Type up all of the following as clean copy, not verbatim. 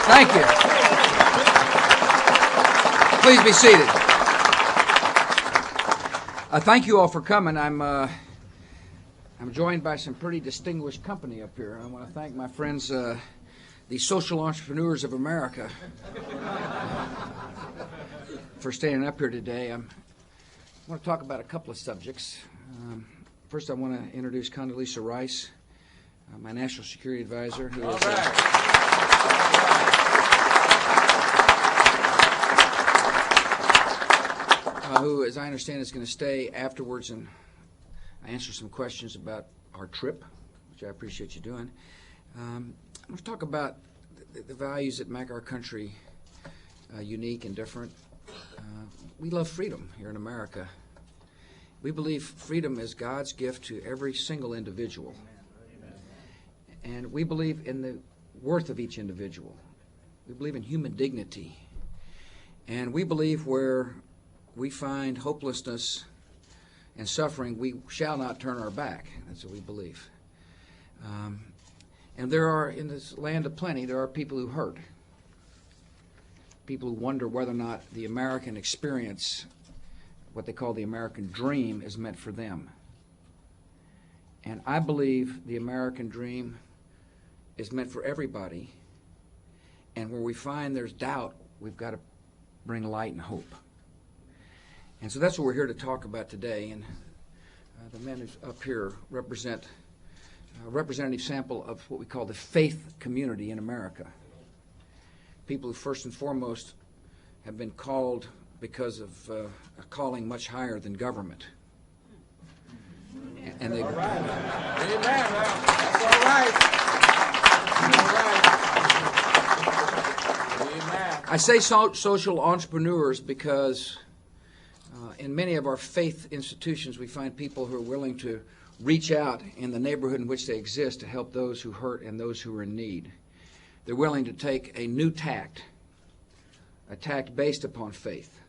Thank you. Please be seated. Thank you all for coming. I'm joined by some pretty distinguished company up here. I want to thank my friends, the social entrepreneurs of America, for standing up here today. I want to talk about a couple of subjects. First, I want to introduce Condoleezza Rice, my national security advisor, who, as I understand, is going to stay afterwards and answer some questions about our trip, which I appreciate you doing. I'm going to talk about the values that make our country unique and different. We love freedom here in America. We believe freedom is God's gift to every single individual. And we believe in the worth of each individual. We believe in human dignity. And we believe where we find hopelessness and suffering, we shall not turn our back. That's what we believe. And there are, in this land of plenty, there are people who hurt. People who wonder whether or not the American experience, what they call the American dream, is meant for them. And I believe the American dream is meant for everybody. And where we find there's doubt, we've got to bring light and hope. And so that's what we're here to talk about today. And the men who's up here represent a representative sample of what we call the faith community in America. People who first and foremost have been called because of a calling much higher than government. And they. All right. Amen. That's all right. Amen. I say social entrepreneurs because in many of our faith institutions we find people who are willing to reach out in the neighborhood in which they exist to help those who hurt and those who are in need. They're willing to take a new tact, a tact based upon faith,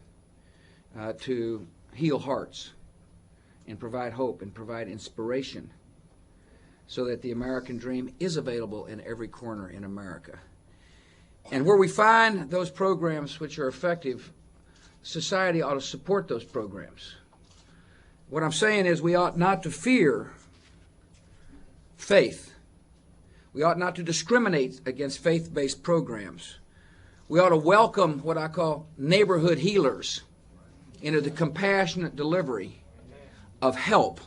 to heal hearts and provide hope and provide inspiration so that the American dream is available in every corner in America. And where we find those programs which are effective, society ought to support those programs. What I'm saying is we ought not to fear faith. We ought not to discriminate against faith-based programs. We ought to welcome what I call neighborhood healers into the compassionate delivery of help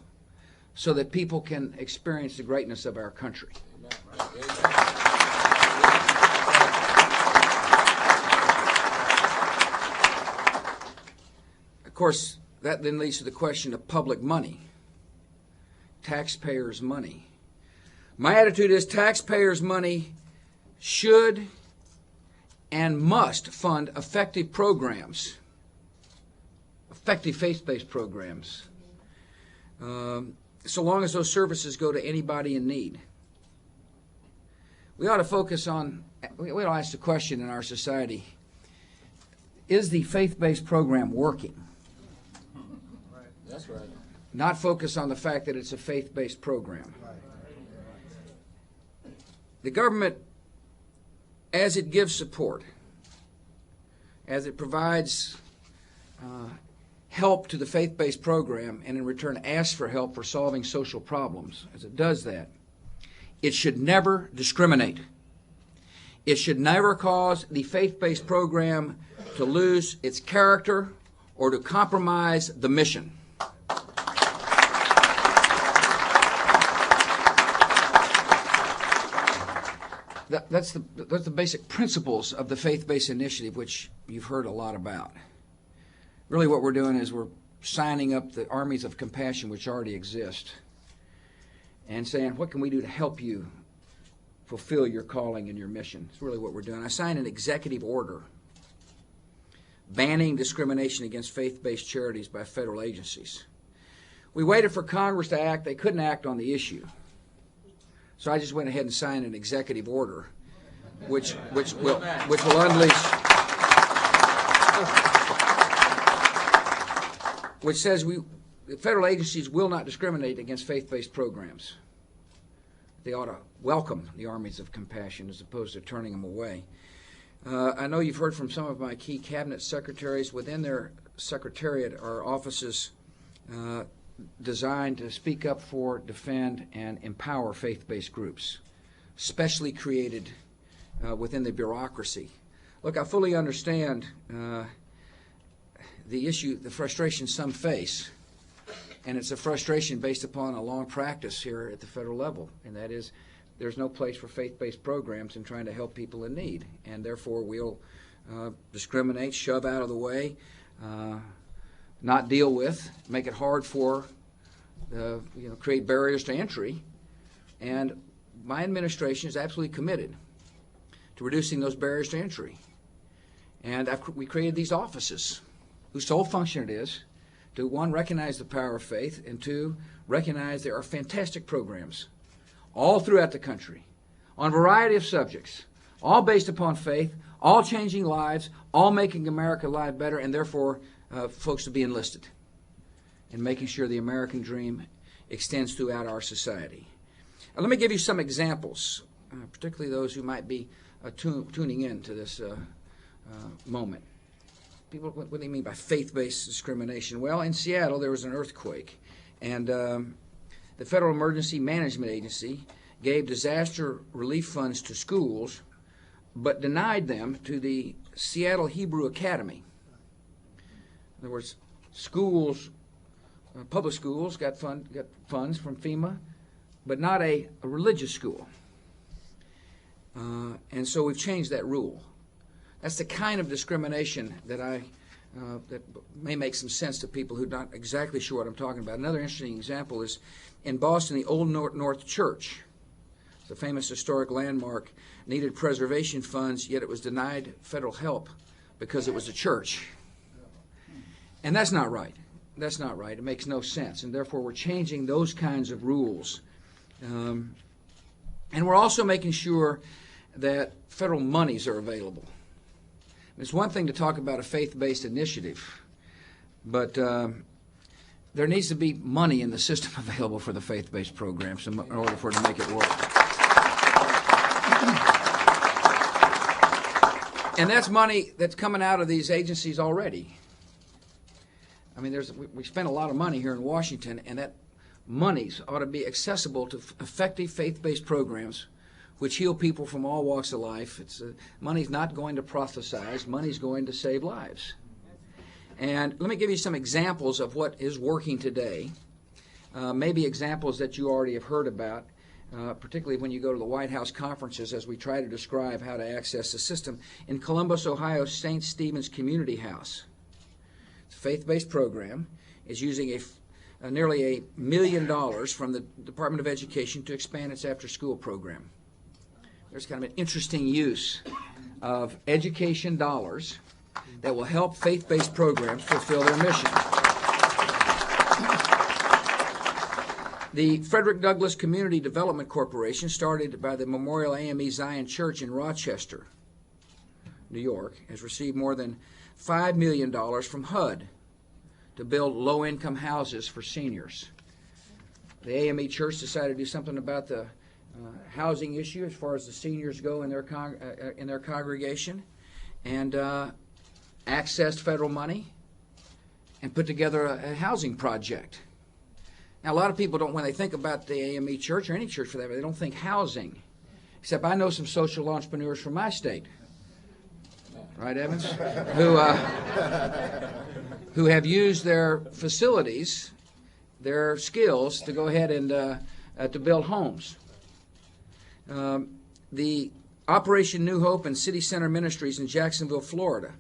so that people can experience the greatness of our country. Of course, that then leads to the question of public money, taxpayers' money. My attitude is taxpayers' money should and must fund effective programs, effective faith-based programs, so long as those services go to anybody in need. We ought to focus on, we ought to ask the question in our society, is the faith-based program working? That's right. Not focus on the fact that it's a faith-based program. The government, as it gives support, as it provides help to the faith-based program and in return asks for help for solving social problems, as it does that, it should never discriminate. It should never cause the faith-based program to lose its character or to compromise the mission. That's the basic principles of the faith-based initiative, which you've heard a lot about. Really what we're doing is we're signing up the armies of compassion which already exist and saying, what can we do to help you fulfill your calling and your mission? It's really what we're doing. I signed an executive order banning discrimination against faith-based charities by federal agencies. We waited for Congress to act. They couldn't act on the issue. So I just went ahead and signed an executive order, which will unleash, which says federal agencies will not discriminate against faith-based programs. They ought to welcome the armies of compassion as opposed to turning them away. I know you've heard from some of my key cabinet secretaries. Within their secretariat are offices designed to speak up for, defend, and empower faith-based groups, specially created within the bureaucracy. Look, I fully understand the issue, the frustration some face, and it's a frustration based upon a long practice here at the federal level, and that is there's no place for faith-based programs in trying to help people in need, and therefore we'll discriminate, shove out of the way, not deal with, make it hard for, create barriers to entry. And my administration is absolutely committed to reducing those barriers to entry. And we created these offices whose sole function it is to, one, recognize the power of faith, and two, recognize there are fantastic programs all throughout the country on a variety of subjects, all based upon faith, all changing lives, all making America live better, and therefore folks to be enlisted in making sure the American dream extends throughout our society. Now, let me give you some examples, particularly those who might be tuning in to this moment. People, what do you mean by faith-based discrimination? Well, in Seattle, there was an earthquake, and the Federal Emergency Management Agency gave disaster relief funds to schools, but denied them to the Seattle Hebrew Academy. In other words, schools, public schools got funds from FEMA, but not a religious school. And so we've changed that rule. That's the kind of discrimination that that may make some sense to people who are not exactly sure what I'm talking about. Another interesting example is in Boston, the Old North Church, the famous historic landmark, needed preservation funds, yet it was denied federal help because it was a church. And that's not right. That's not right. It makes no sense. And therefore, we're changing those kinds of rules. And we're also making sure that federal monies are available. It's one thing to talk about a faith-based initiative, but there needs to be money in the system available for the faith-based programs in order for it to make it work. And that's money that's coming out of these agencies already. I mean, we spend a lot of money here in Washington, and that monies ought to be accessible to effective faith-based programs which heal people from all walks of life. Money's not going to proselytize. Money's going to save lives. And let me give you some examples of what is working today, maybe examples that you already have heard about, particularly when you go to the White House conferences as we try to describe how to access the system. In Columbus, Ohio, St. Stephen's Community House, it's a faith-based program, is using nearly $1 million from the Department of Education to expand its after-school program. There's kind of an interesting use of education dollars that will help faith-based programs fulfill their mission. The Frederick Douglass Community Development Corporation, started by the Memorial AME Zion Church in Rochester, New York, has received more than $5 million from HUD to build low-income houses for seniors. The AME Church decided to do something about the housing issue as far as the seniors go in their congregation, and accessed federal money and put together a housing project. Now, a lot of people don't, when they think about the AME Church, or any church for that, they don't think housing. Except I know some social entrepreneurs from my state, right, Evans, who have used their facilities, their skills, to go ahead and to build homes. The Operation New Hope and City Center Ministries in Jacksonville, Florida,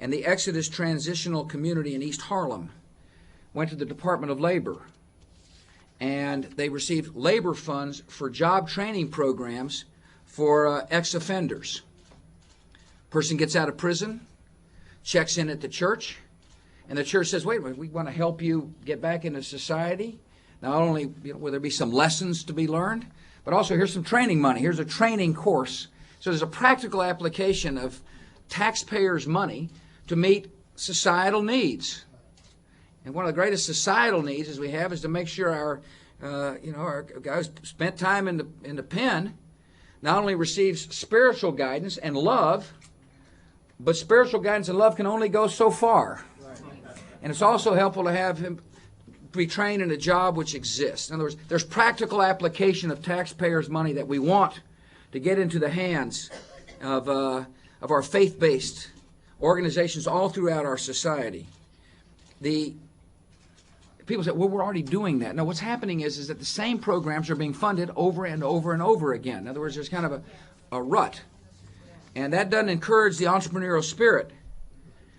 and the Exodus Transitional Community in East Harlem went to the Department of Labor, and they received labor funds for job training programs for ex-offenders. Person gets out of prison, checks in at the church, and the church says, wait a minute, we want to help you get back into society. Not only will there be some lessons to be learned, but also here's some training money. Here's a training course. So there's a practical application of taxpayers' money to meet societal needs. And one of the greatest societal needs as we have is to make sure our guys spent time in the pen, not only receives spiritual guidance and love, but spiritual guidance and love can only go so far. And it's also helpful to have him be trained in a job which exists. In other words, there's practical application of taxpayers' money that we want to get into the hands of our faith-based organizations all throughout our society. People say, well, we're already doing that. No, what's happening is that the same programs are being funded over and over and over again. In other words, there's kind of a rut. And that doesn't encourage the entrepreneurial spirit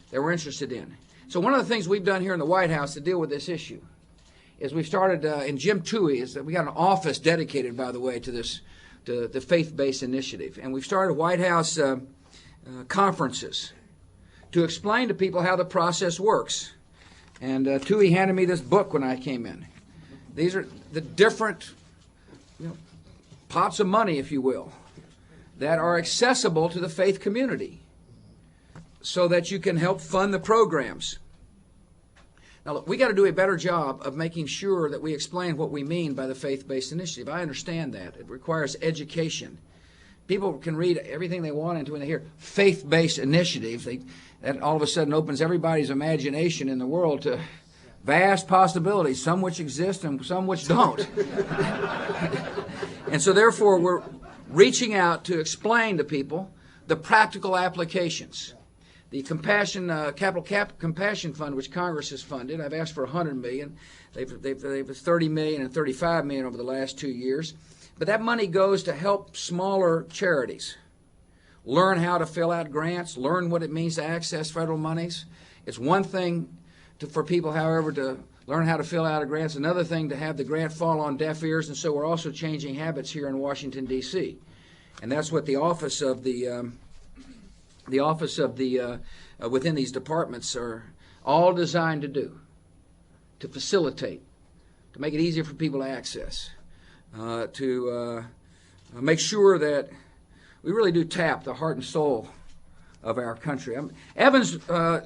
that we're interested in. So one of the things we've done here in the White House to deal with this issue is we've started, in Jim Toohey, is that we got an office dedicated, by the way, to the faith-based initiative. And we've started White House conferences to explain to people how the process works. And Toohey handed me this book when I came in. These are the different pots of money, if you will, that are accessible to the faith community so that you can help fund the programs. Now, look, we got to do a better job of making sure that we explain what we mean by the faith-based initiative. I understand that. It requires education. People can read everything they want into when they hear faith-based initiative. That all of a sudden opens everybody's imagination in the world to vast possibilities, some which exist and some which don't. And so therefore, we're reaching out to explain to people the practical applications. The Capital Compassion Fund, which Congress has funded, I've asked for $100 million. They've $30 million and $35 million over the last 2 years. But that money goes to help smaller charities learn how to fill out grants, learn what it means to access federal monies. It's one thing for people, however, to learn how to fill out a grant. It's another thing to have the grant fall on deaf ears. And so we're also changing habits here in Washington, D.C. And that's what the office of within these departments are all designed to do, to facilitate, to make it easier for people to access, to make sure that we really do tap the heart and soul of our country.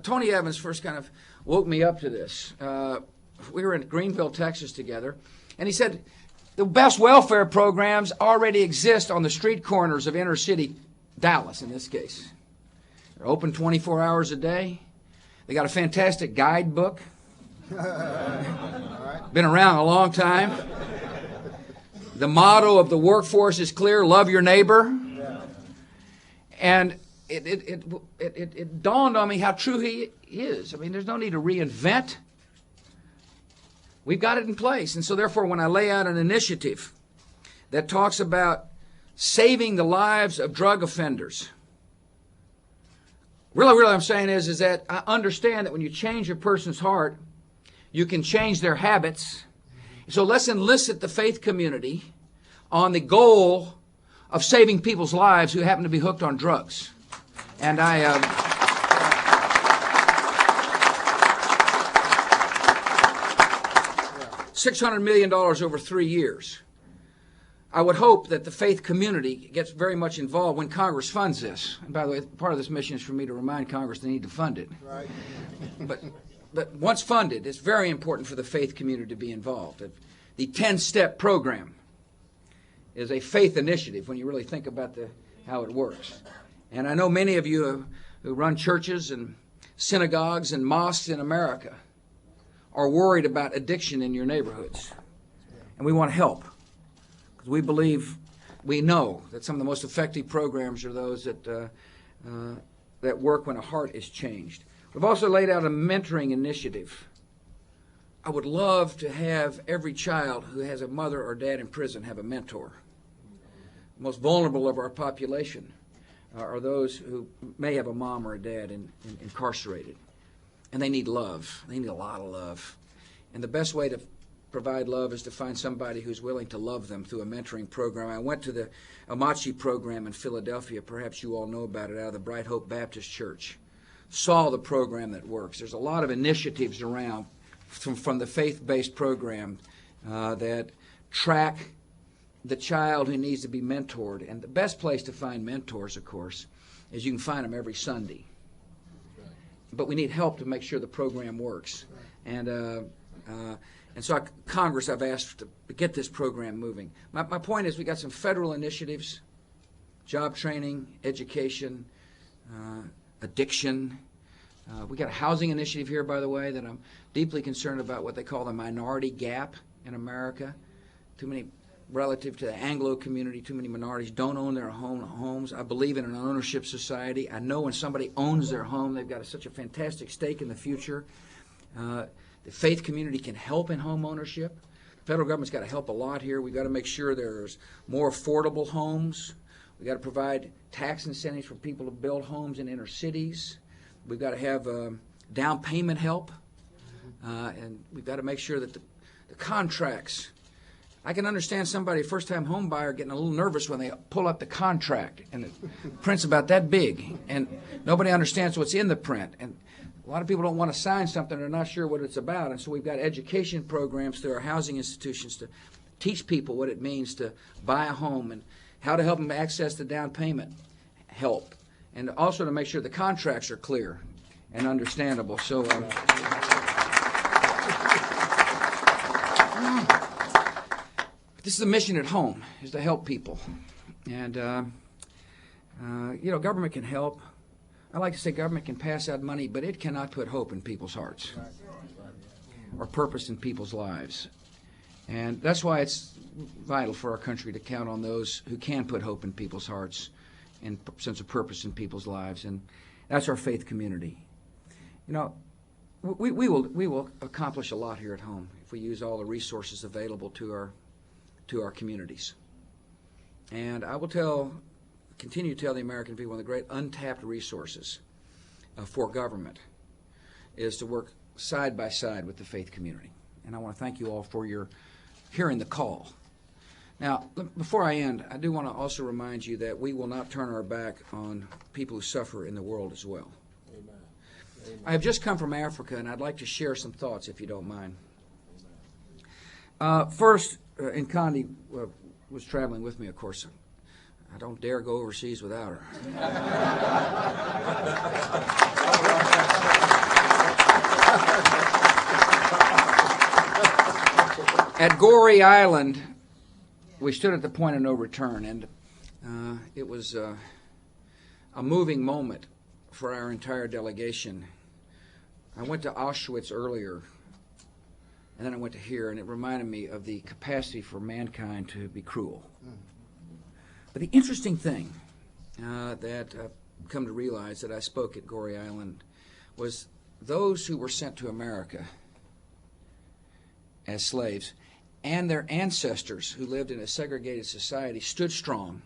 Tony Evans first kind of woke me up to this. We were in Greenville, Texas together, and he said, the best welfare programs already exist on the street corners of inner city Dallas, in this case. They're open 24 hours a day. They got a fantastic guidebook. Been around a long time. The motto of the workforce is clear: love your neighbor. And it dawned on me how true he is. I mean, there's no need to reinvent. We've got it in place. And so therefore, when I lay out an initiative that talks about saving the lives of drug offenders, really what I'm saying is that I understand that when you change a person's heart, you can change their habits. So let's enlist the faith community on the goal of saving people's lives who happen to be hooked on drugs. And $600 million over 3 years. I would hope that the faith community gets very much involved when Congress funds this. And by the way, part of this mission is for me to remind Congress they need to fund it. Right. But once funded, it's very important for the faith community to be involved. The 10-step program is a faith initiative when you really think about how it works. And I know many of you who run churches and synagogues and mosques in America are worried about addiction in your neighborhoods. And we want to help. Because we know that some of the most effective programs are those that work when a heart is changed. We've also laid out a mentoring initiative. I would love to have every child who has a mother or dad in prison have a mentor. The most vulnerable of our population are those who may have a mom or a dad incarcerated. And they need love. They need a lot of love. And the best way to provide love is to find somebody who's willing to love them through a mentoring program. I went to the Amachi program in Philadelphia. Perhaps you all know about it, out of the Bright Hope Baptist Church. Saw the program that works. There's a lot of initiatives around from the faith-based program that track the child who needs to be mentored. And the best place to find mentors, of course, is you can find them every Sunday. But we need help to make sure the program works. And so Congress, I've asked to get this program moving. My point is we got some federal initiatives job training, education, addiction. We got a housing initiative here, by the way, that I'm deeply concerned about, what they call the minority gap in America. Too many, relative to the Anglo community, too many minorities don't own their homes. I believe in an ownership society. I know when somebody owns their home, they've got such a fantastic stake in the future. The faith community can help in home ownership. The federal government's got to help a lot here. We've got to make sure there's more affordable homes. We've got to provide tax incentives for people to build homes in inner cities. We've got to have down payment help. And we've got to make sure that the contracts, I can understand somebody, first-time home buyer, getting a little nervous when they pull up the contract and the print's about that big and nobody understands what's in the print. And a lot of people don't want to sign something, they're not sure what it's about. And so we've got education programs through our housing institutions to teach people what it means to buy a home and how to help them access the down payment help. And also to make sure the contracts are clear and understandable. So this is the mission at home, is to help people. And, government can help. I like to say government can pass out money, but it cannot put hope in people's hearts or purpose in people's lives. And that's why it's vital for our country to count on those who can put hope in people's hearts and sense of purpose in people's lives. And that's our faith community. You know, we will accomplish a lot here at home if we use all the resources available to our communities. And I will continue to tell the American people, one of the great untapped resources for government is to work side by side with the faith community. And I want to thank you all for your hearing the call. Now, before I end, I do want to also remind you that we will not turn our back on people who suffer in the world as well. Amen. Amen. I have just come from Africa, and I'd like to share some thoughts, if you don't mind. First, Nkandi was traveling with me, of course. I don't dare go overseas without her. At Goree Island, we stood at the point of no return, and it was a moving moment for our entire delegation. I went to Auschwitz earlier, and then I went to here, and it reminded me of the capacity for mankind to be cruel. But the interesting thing that I've come to realize that I spoke at Goree Island was those who were sent to America as slaves and their ancestors who lived in a segregated society stood strong,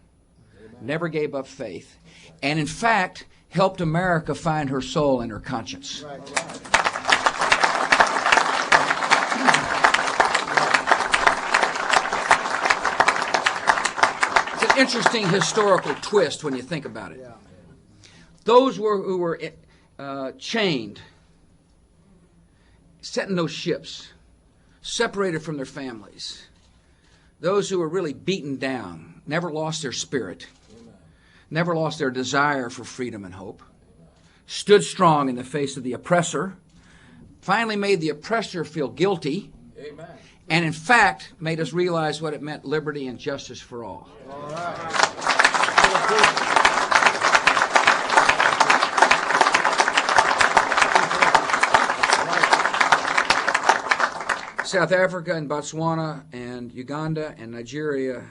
never gave up faith, and in fact helped America find her soul and her conscience. Right. It's an interesting historical twist when you think about it. Those who were chained, set in those ships, separated from their families, those who were really beaten down, never lost their spirit, never lost their desire for freedom and hope, stood strong in the face of the oppressor, finally made the oppressor feel guilty, and in fact made us realize what it meant, liberty and justice for all. South Africa and Botswana and Uganda and Nigeria.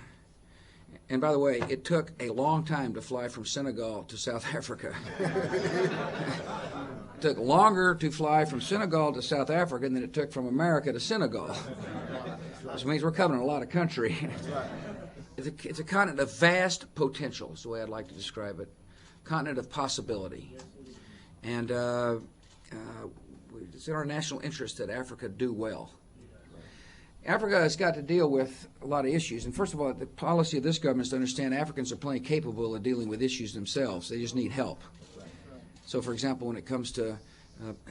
And by the way, it took a long time to fly from Senegal to South Africa. It took longer to fly from Senegal to South Africa than it took from America to Senegal. Which means we're covering a lot of country. It's a continent of vast potential, is the way I'd like to describe it. Continent of possibility. And it's in our national interest that Africa do well. Africa has got to deal with a lot of issues. And first of all, the policy of this government is to understand Africans are plenty capable of dealing with issues themselves. They just need help. So, for example, when it comes to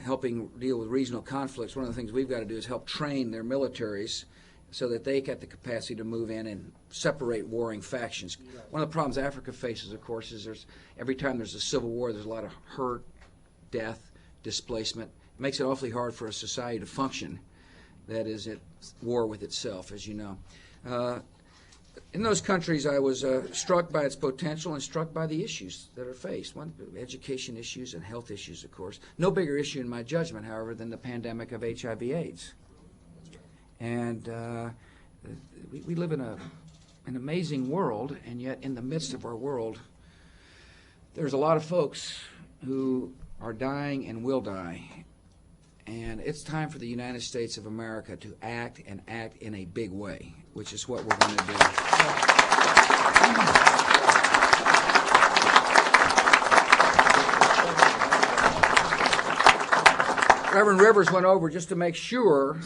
helping deal with regional conflicts, one of the things we've got to do is help train their militaries so that they get the capacity to move in and separate warring factions. One of the problems Africa faces, of course, is every time there's a civil war, there's a lot of hurt, death, displacement. It makes it awfully hard for a society to function that is at war with itself, as you know. in those countries, I was struck by its potential and struck by the issues that are faced. One, education issues and health issues, of course. No bigger issue in my judgment, however, than the pandemic of HIV/AIDS. And we live in an amazing world, and yet in the midst of our world, there's a lot of folks who are dying and will die. And it's time for the United States of America to act, and act in a big way, which is what we're going to do. Reverend Rivers went over just to make sure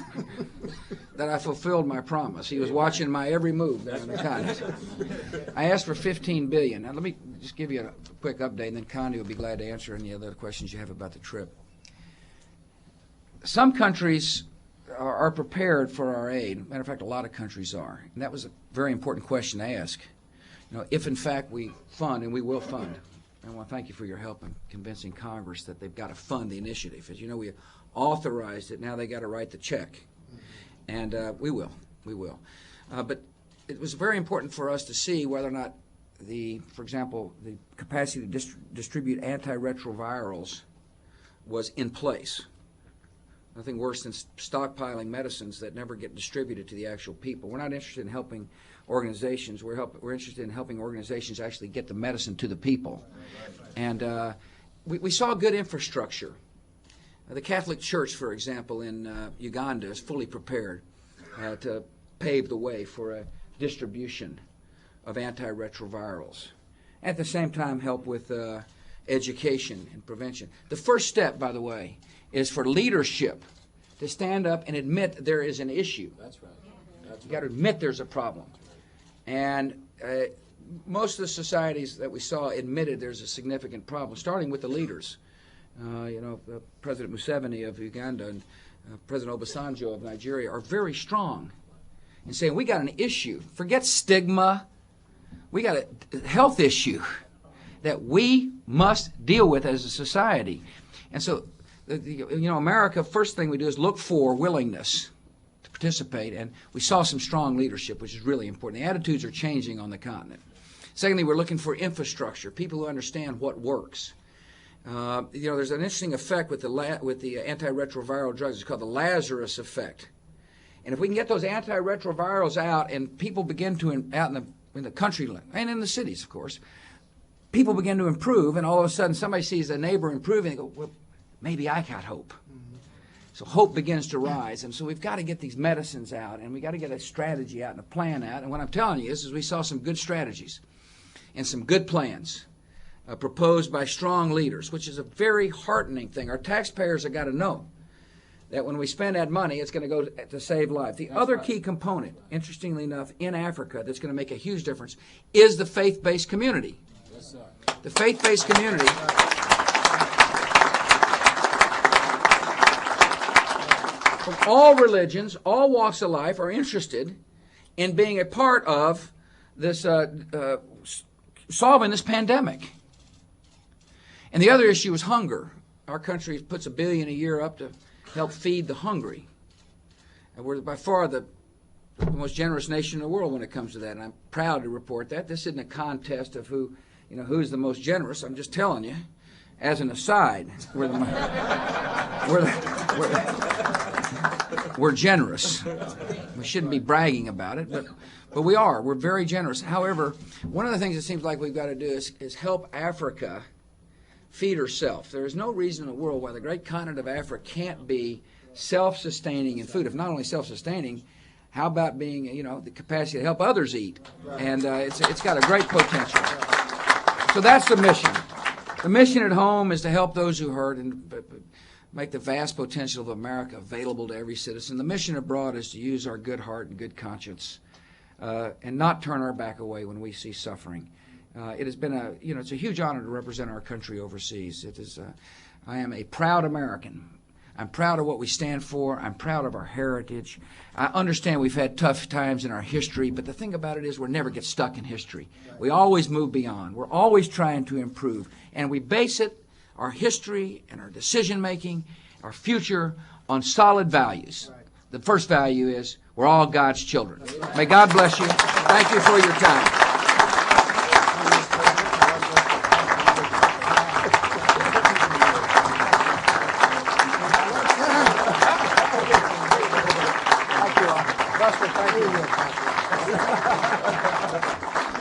that I fulfilled my promise. He was watching my every move there in the Congress. I asked for $15 billion. Now, let me just give you a quick update, and then Connie will be glad to answer any other questions you have about the trip. Some countries are prepared for our aid. Matter of fact, a lot of countries are. And that was a very important question to ask. You know, if in fact we fund, and we will fund, I want to thank you for your help in convincing Congress that they've got to fund the initiative. As you know, we authorized it. Now they got to write the check. And we will. But it was very important for us to see whether or not for example, the capacity to distribute antiretrovirals was in place. Nothing worse than stockpiling medicines that never get distributed to the actual people. We're not interested in helping organizations. We're interested in helping organizations actually get the medicine to the people. And we saw good infrastructure. The Catholic Church, for example, in Uganda is fully prepared to pave the way for a distribution of antiretrovirals. At the same time, help with education and prevention. The first step, by the way, is for leadership to stand up and admit there is an issue. That's right. You've got to admit there's a problem. And most of the societies that we saw admitted there's a significant problem, starting with the leaders. President Museveni of Uganda and President Obasanjo of Nigeria are very strong in saying we got an issue. Forget stigma. We got a health issue that we must deal with as a society. And so, America, first thing we do is look for willingness to participate, and we saw some strong leadership, which is really important. The attitudes are changing on the continent. Secondly, we're looking for infrastructure, people who understand what works. There's an interesting effect with the antiretroviral drugs. It's called the Lazarus effect. And if we can get those antiretrovirals out, and people begin to, out in the country and in the cities, of course, people begin to improve, and all of a sudden somebody sees a neighbor improving and they go, well, maybe I got hope. So hope begins to rise. And so we've got to get these medicines out, and we've got to get a strategy out and a plan out. And what I'm telling you is we saw some good strategies and some good plans proposed by strong leaders, which is a very heartening thing. Our taxpayers have got to know that when we spend that money, it's going to go to save lives. The other key component, interestingly enough, in Africa that's going to make a huge difference is the faith-based community. Yes, sir. The faith-based community from all religions, all walks of life are interested in being a part of this solving this pandemic. And the other issue is hunger. Our country puts $1 billion a year up to help feed the hungry. And we're by far the most generous nation in the world when it comes to that. And I'm proud to report that. This isn't a contest of who's the most generous. I'm just telling you, as an aside, we're generous. We shouldn't be bragging about it, but we are. We're very generous. However, one of the things it seems like we've got to do is help Africa feed herself. There is no reason in the world why the great continent of Africa can't be self-sustaining in food. If not only self-sustaining, how about being, the capacity to help others eat? And it's got a great potential. So that's the mission. The mission at home is to help those who hurt and make the vast potential of America available to every citizen. The mission abroad is to use our good heart and good conscience and not turn our back away when we see suffering. It has been it's a huge honor to represent our country overseas. I am a proud American. I'm proud of what we stand for. I'm proud of our heritage. I understand we've had tough times in our history, but the thing about it is we never get stuck in history. We always move beyond. We're always trying to improve, and we base our history and our decision-making, our future, on solid values. The first value is we're all God's children. May God bless you. Thank you for your time. Thank you. Buster, thank you.